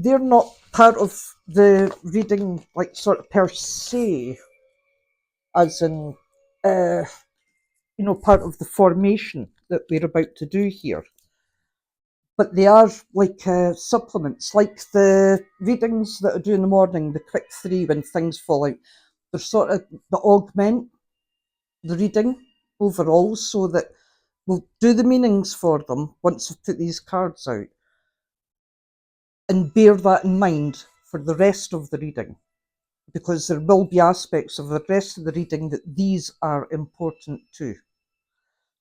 they're not part of the reading, like sort of per se, as in, part of the formation that we're about to do here. But they are like supplements, like the readings that I do in the morning, the quick three when things fall out. They're sort of the augment the reading overall, so that we'll do the meanings for them once we've put these cards out, and bear that in mind for the rest of the reading, because there will be aspects of the rest of the reading that these are important too.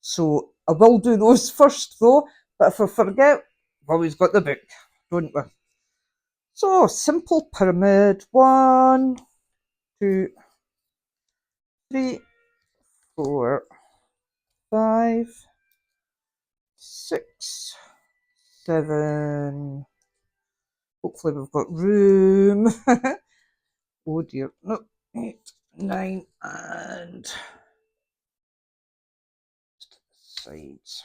So I will do those first though, but if I forget, we've always got the book, don't we? So, simple pyramid, 1, 2, 3, 4, 5, 6, 7. Hopefully we've got room. Oh dear, no, 8, 9, and sides,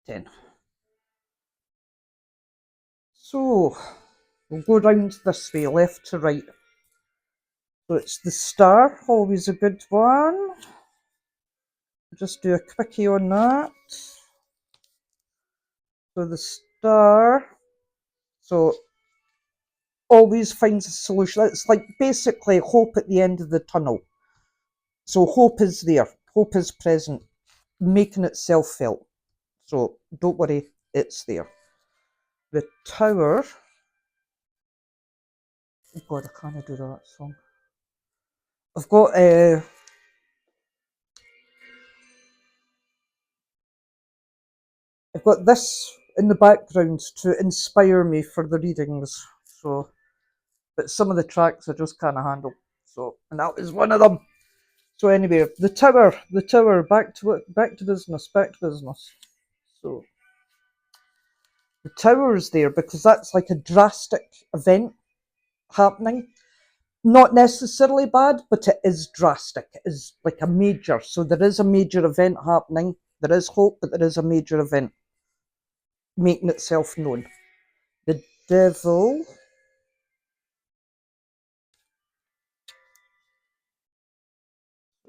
10. So, we'll go round this way, left to right. So it's the star, always a good one. Just do a quickie on that. So the star, so always finds a solution. It's like basically hope at the end of the tunnel. So hope is there, hope is present, making itself felt. So don't worry, it's there. The Tower. Oh God, I can't do that song. I've got this in the background to inspire me for the readings. So, but some of the tracks I just can't handle. So, and that was one of them. So anyway, the tower, back to business. So the tower is there because that's like a drastic event happening. Not necessarily bad, but it is drastic. It is like a major. So there is a major event happening. There is hope, but there is a major event making itself known. The devil.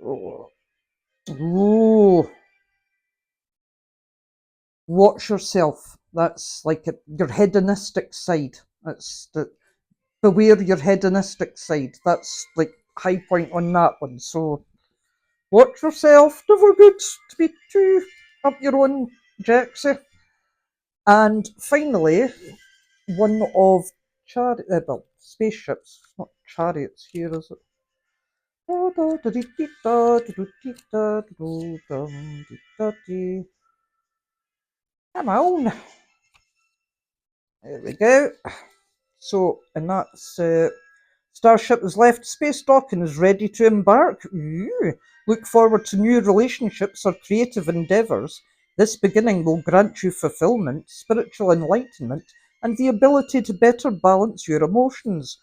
Oh. Ooh. Watch yourself. That's like your hedonistic side. That's the beware your hedonistic side. That's like high point on that one. So watch yourself. Never good to be too up your own Jaxie. And finally, one of spaceships, not chariots here, is it? Come on. There we go. So, and that's Starship has left space dock and is ready to embark. Ooh. Look forward to new relationships or creative endeavours. This beginning will grant you fulfillment, spiritual enlightenment, and the ability to better balance your emotions.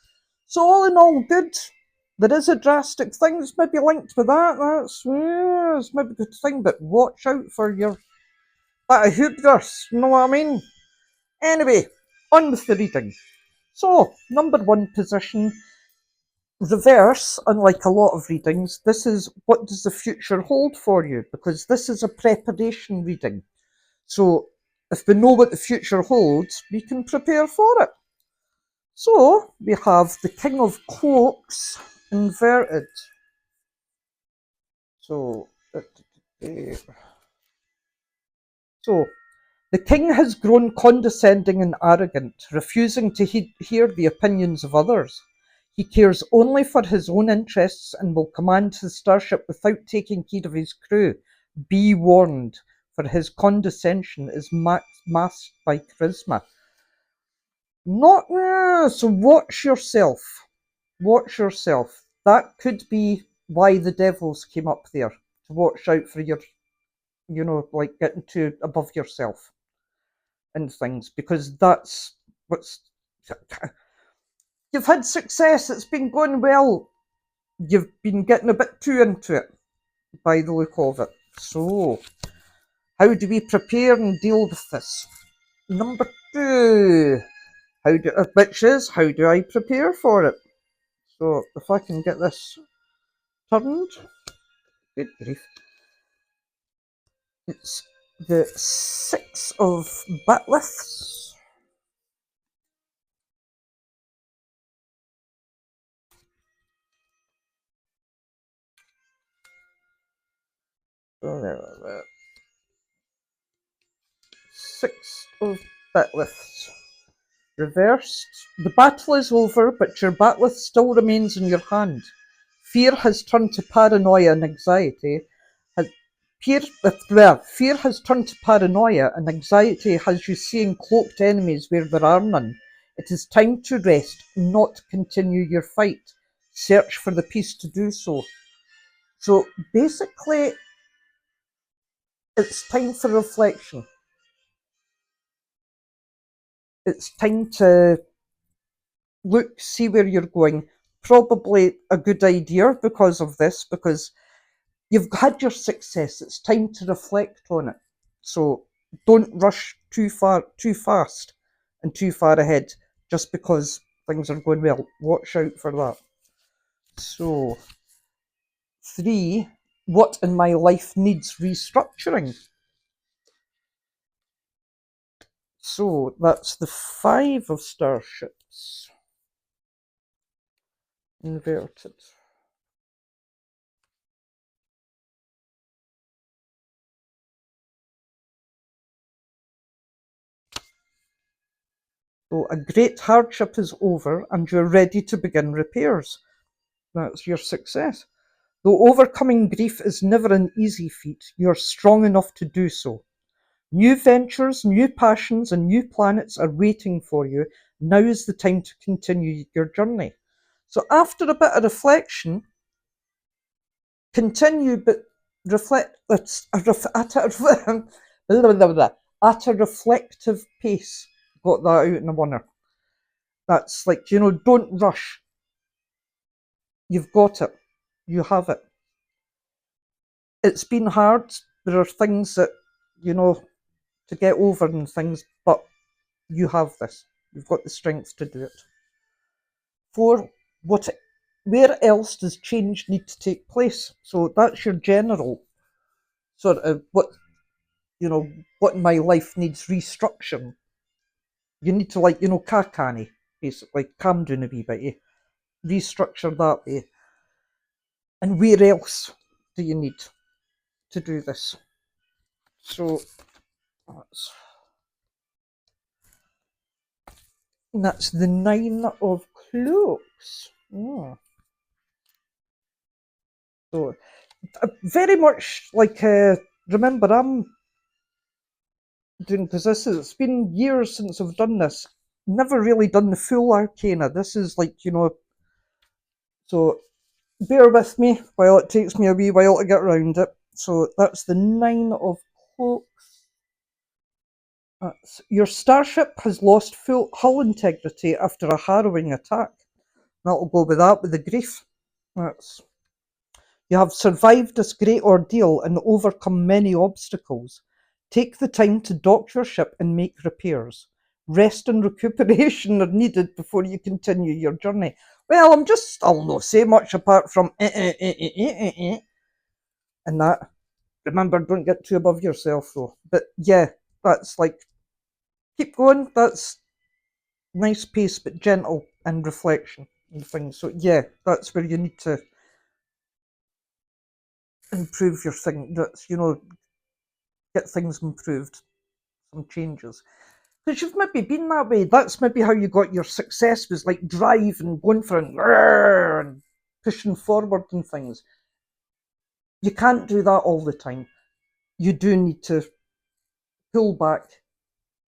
So, all in all, good. There is a drastic thing that's maybe linked with that. That's maybe a good thing, but watch out for your bit of hubris. You know what I mean? Anyway, on with the reading. So, number 1 position. Reverse, unlike a lot of readings, this is what does the future hold for you, because this is a preparation reading. So if we know what the future holds, we can prepare for it. So we have the King of Cloaks inverted. So the king has grown condescending and arrogant, refusing to hear the opinions of others. He cares only for his own interests and will command his starship without taking heed of his crew. Be warned, for his condescension is masked by charisma. So watch yourself. Watch yourself. That could be why the devils came up there, to watch out for your, like getting too above yourself and things, because that's what's you've had success, it's been going well, you've been getting a bit too into it by the look of it. So how do we prepare and deal with this? Number 2. Which is, how do I prepare for it? So if I can get this turned, good grief. It's the 6 of batliths. So there we go. 6 of batliths. Reversed. The battle is over, but your batlith still remains in your hand. Fear has turned to paranoia and anxiety. Fear has turned to paranoia, and anxiety has you seeing cloaked enemies where there are none. It is time to rest, not continue your fight. Search for the peace to do so. So basically, it's time for reflection. It's time to look, see where you're going. Probably a good idea because of this, because you've had your success. It's time to reflect on it. So don't rush too fast, and too far ahead just because things are going well. Watch out for that. So, 3, what in my life needs restructuring? So that's the 5 of starships. Inverted. So a great hardship is over and you're ready to begin repairs. That's your success. Though overcoming grief is never an easy feat, you're strong enough to do so. New ventures, new passions, and new planets are waiting for you. Now is the time to continue your journey. So after a bit of reflection, continue, but reflect at a reflective pace. Got that out in a wonder. That's like, don't rush. You've got it. You have it. It's been hard. There are things that, to get over and things, but you have this. You've got the strength to do it. 4, where else does change need to take place? So that's your general sort of what in my life needs restructuring. You need to, Kakani, basically, calm down a wee bit, restructure that way. And where else do you need to do this? So that's the 9 of cloaks. So very much like, remember, I'm doing, because it's been years since I've done this. Never really done the full arcana. This is like, so bear with me while it takes me a wee while to get around it. So that's the 9 of cloaks. Your starship has lost full hull integrity after a harrowing attack. That'll go with that, with the grief. You have survived this great ordeal and overcome many obstacles. Take the time to dock your ship and make repairs. Rest and recuperation are needed before you continue your journey. Well, I'll not say much apart from and that. Remember, don't get too above yourself though. But yeah, that's like, keep going. That's nice pace, but gentle, and reflection and things. So yeah, that's where you need to improve your thing. That's, get things improved, some changes. Because you've maybe been that way. That's maybe how you got your success, was like drive and going for it and pushing forward and things. You can't do that all the time. You do need to pull back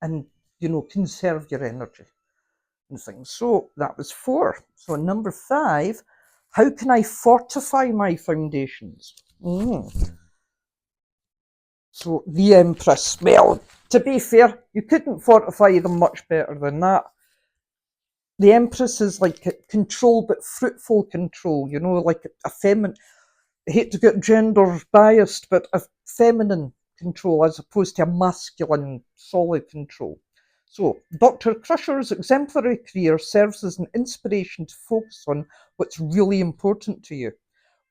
and, conserve your energy and things. So that was 4. So number 5, how can I fortify my foundations? So the Empress. Well, to be fair, you couldn't fortify them much better than that. The Empress is like control, but fruitful control, like a feminine, I hate to get gender biased, but a feminine control as opposed to a masculine, solid control. So, Dr. Crusher's exemplary career serves as an inspiration to focus on what's really important to you.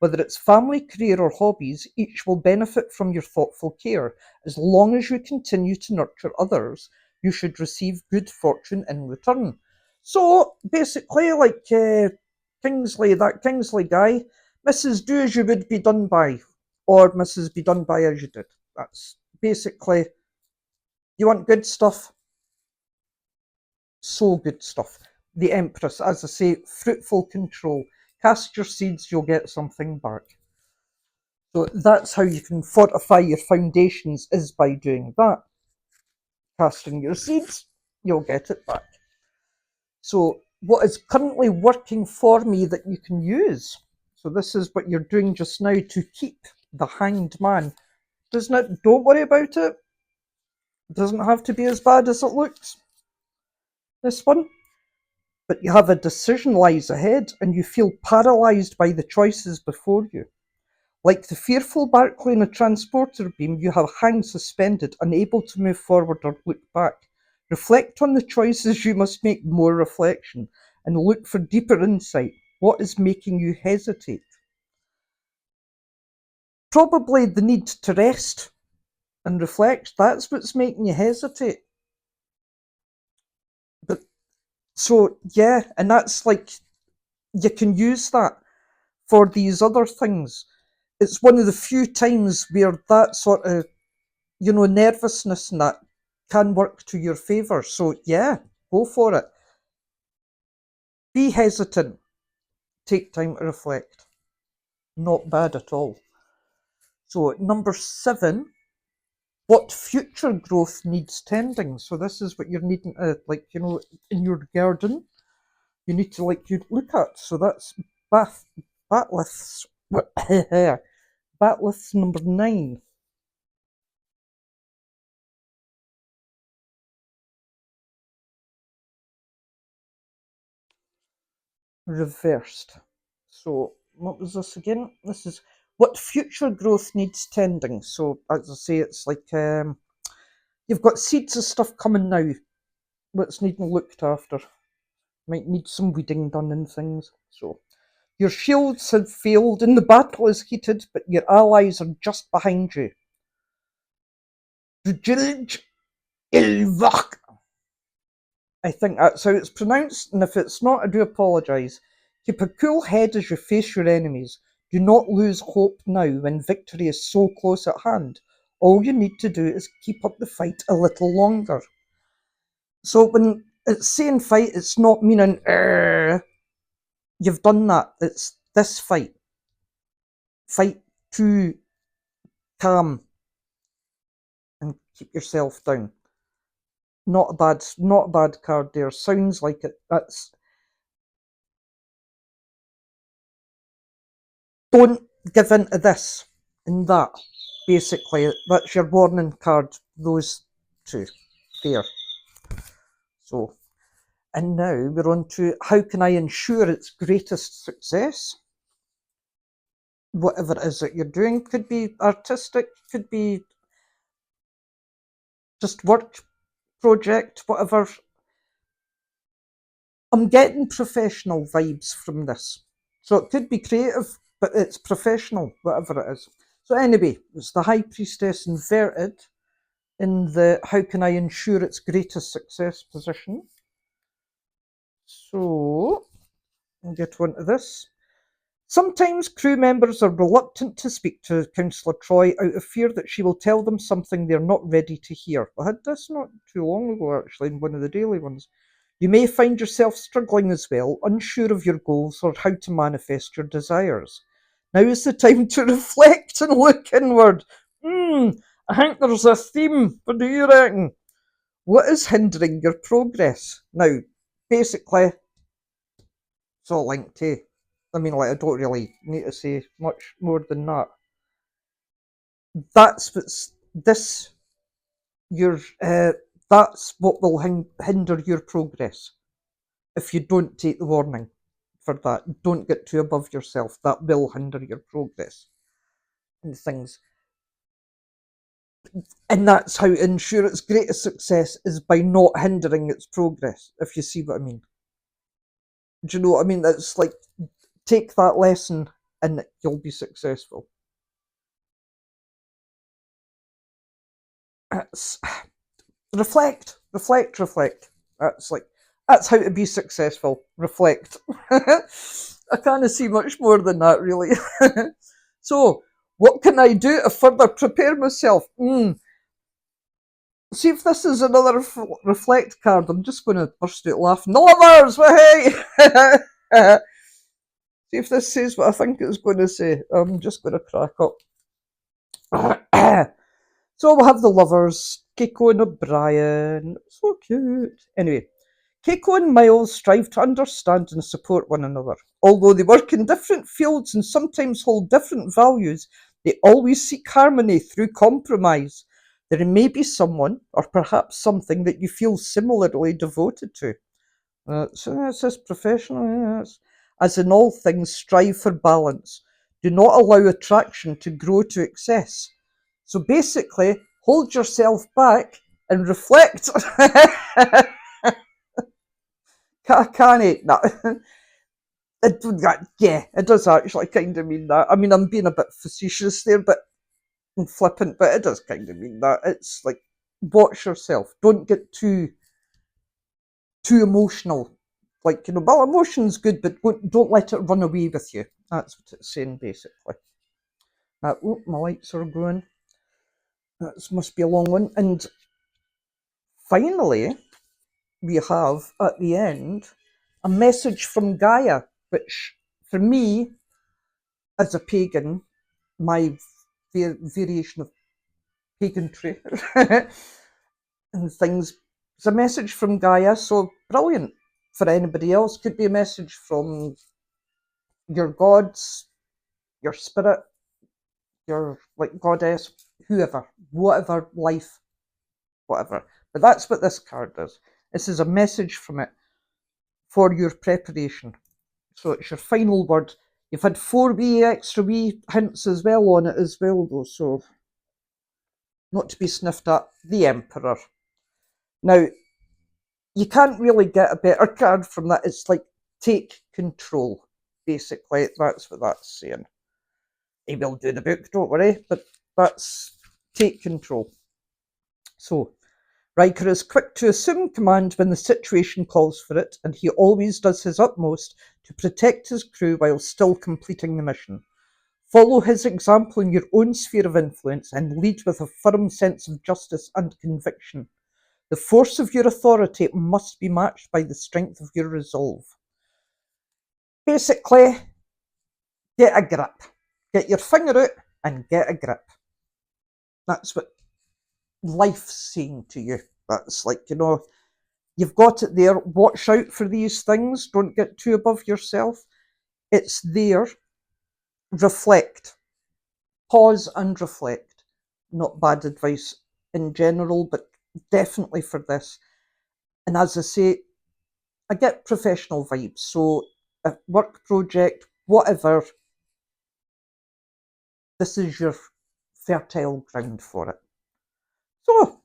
Whether it's family, career, or hobbies, each will benefit from your thoughtful care. As long as you continue to nurture others, you should receive good fortune in return. So, basically, like Kingsley, that Kingsley guy, Mrs. Do as you would be done by, or Mrs. Be done by as you did. That's basically, you want good stuff, so good stuff. The Empress, as I say, fruitful control. Cast your seeds, you'll get something back. So that's how you can fortify your foundations, is by doing that. Casting your seeds, you'll get it back. So what is currently working for me that you can use? So this is what you're doing just now to keep the Hanged Man. Doesn't it? Don't worry about it. It doesn't have to be as bad as it looks. This one. But you have a decision lies ahead and you feel paralysed by the choices before you. Like the fearful Barclay in a transporter beam, you have hanged suspended, unable to move forward or look back. Reflect on the choices you must make, more reflection, and look for deeper insight. What is making you hesitate? Probably the need to rest and reflect. That's what's making you hesitate. But so, yeah, and that's like, you can use that for these other things. It's one of the few times where that sort of, nervousness and that can work to your favour. So, yeah, go for it. Be hesitant. Take time to reflect. Not bad at all. So, number 7, what future growth needs tending? So, this is what you're needing to, in your garden, you need to, you look at. So, that's Batliths. Batliths number 9. Reversed. So what was this again? This is what future growth needs tending. So as I say, it's like you've got seeds of stuff coming now. What's needing looked after. Might need some weeding done and things. So your shields have failed and the battle is heated, but your allies are just behind you. Rujilj Ilvach. I think that's how it's pronounced, and if it's not, I do apologise. Keep a cool head as you face your enemies. Do not lose hope now when victory is so close at hand. All you need to do is keep up the fight a little longer. So when it's saying fight, it's not meaning you've done that. It's this fight. Fight to calm and keep yourself down. Not a bad card there. Sounds like it. That's, don't give in to this and that. Basically, that's your warning card, those two there. So, and now we're on to how can I ensure its greatest success? Whatever it is that you're doing, could be artistic, could be just work project, whatever. I'm getting professional vibes from this. So it could be creative, but it's professional, whatever it is. So anyway, it's the High Priestess inverted in the how can I ensure its greatest success position. So I'll get on to this. Sometimes crew members are reluctant to speak to Councillor Troy out of fear that she will tell them something they're not ready to hear. I had this not too long ago, actually, in one of the daily ones. You may find yourself struggling as well, unsure of your goals or how to manifest your desires. Now is the time to reflect and look inward. I think there's a theme. What do you reckon? What is hindering your progress? Now, basically, it's all linked to. I mean, I don't really need to say much more than that. That's what's this. That's what will hinder your progress if you don't take the warning for that. Don't get too above yourself. That will hinder your progress and things. And that's how to ensure its greatest success is by not hindering its progress, if you see what I mean. Do you know what I mean? That's like, take that lesson and you'll be successful. It's, reflect, reflect, reflect. That's how to be successful. Reflect. I can't see much more than that, really. So, what can I do to further prepare myself? See if this is another reflect card. I'm just going to burst out laughing. The lovers, hey! See if this says what I think it's going to say. I'm just going to crack up. So we'll have the lovers, Keiko and O'Brien. So cute. Anyway, Keiko and Miles strive to understand and support one another. Although they work in different fields and sometimes hold different values, they always seek harmony through compromise. There may be someone, or perhaps something, that you feel similarly devoted to. So it says professional, yes. As in all things, strive for balance. Do not allow attraction to grow to excess. So basically, hold yourself back and reflect. Can it? No. Yeah, it does actually kind of mean that. I mean, I'm being a bit facetious there, but and flippant, but it does kind of mean that. It's like, watch yourself. Don't get too emotional. Like, well, emotion's good, but don't let it run away with you. That's what it's saying, basically. My lights are going. That must be a long one. And finally, we have at the end a message from Gaia, which for me, as a pagan, my variation of pagantry and things, it's a message from Gaia, so brilliant for anybody else. Could be a message from your gods, your spirit, your like goddess, whoever, whatever life, whatever. But that's what this card is. This is a message from it for your preparation. So it's your final word. You've had 4 extra wee hints as well on it as well, though, so not to be sniffed at. The Emperor. Now, you can't really get a better card from that. It's like, take control, basically. That's what that's saying. He will do the book, don't worry, but that's take control. So, Riker is quick to assume command when the situation calls for it, and he always does his utmost to protect his crew while still completing the mission. Follow his example in your own sphere of influence and lead with a firm sense of justice and conviction. The force of your authority must be matched by the strength of your resolve. Basically, get a grip. Get your finger out and get a grip. That's what life's saying to you. That's like, you've got it there. Watch out for these things. Don't get too above yourself. It's there. Reflect. Pause and reflect. Not bad advice in general, but definitely for this. And as I say, I get professional vibes. So a work project, whatever, this is your fertile ground for it. So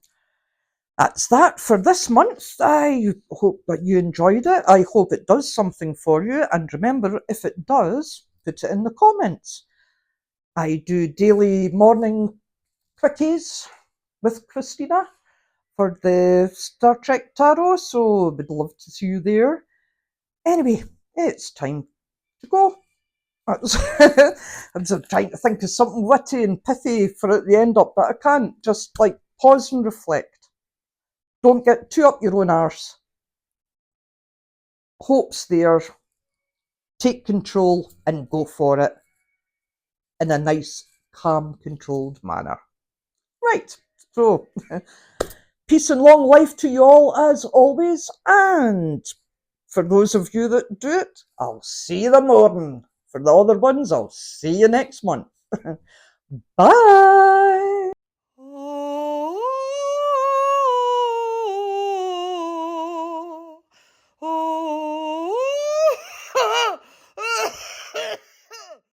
that's that for this month. I hope that you enjoyed it. I hope it does something for you. And remember, if it does, put it in the comments. I do daily morning quickies with Christina for the Star Trek Tarot, so would love to see you there. Anyway, it's time to go. I'm trying to think of something witty and pithy for at the end up, but I can't. Just like pause and reflect. Don't get too up your own arse. Hope's there. Take control and go for it in a nice, calm, controlled manner. Right, so peace and long life to you all as always, and for those of you that do it, I'll see you the morning. For the other ones, I'll see you next month. Bye!